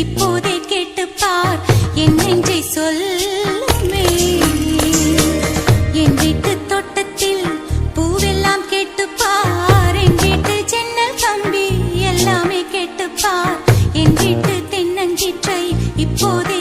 இப்போதே கேட்டுப்பார் என் நெஞ்சை சொல்லுமே. என் வீட்டு தோட்டத்தில் பூவெல்லாம் கேட்டுப்பார், என் வீட்டு ஜன்னல் கம்பி எல்லாமே கேட்டுப்பார், என் வீட்டு தென்னங்கீற்றை இப்போதே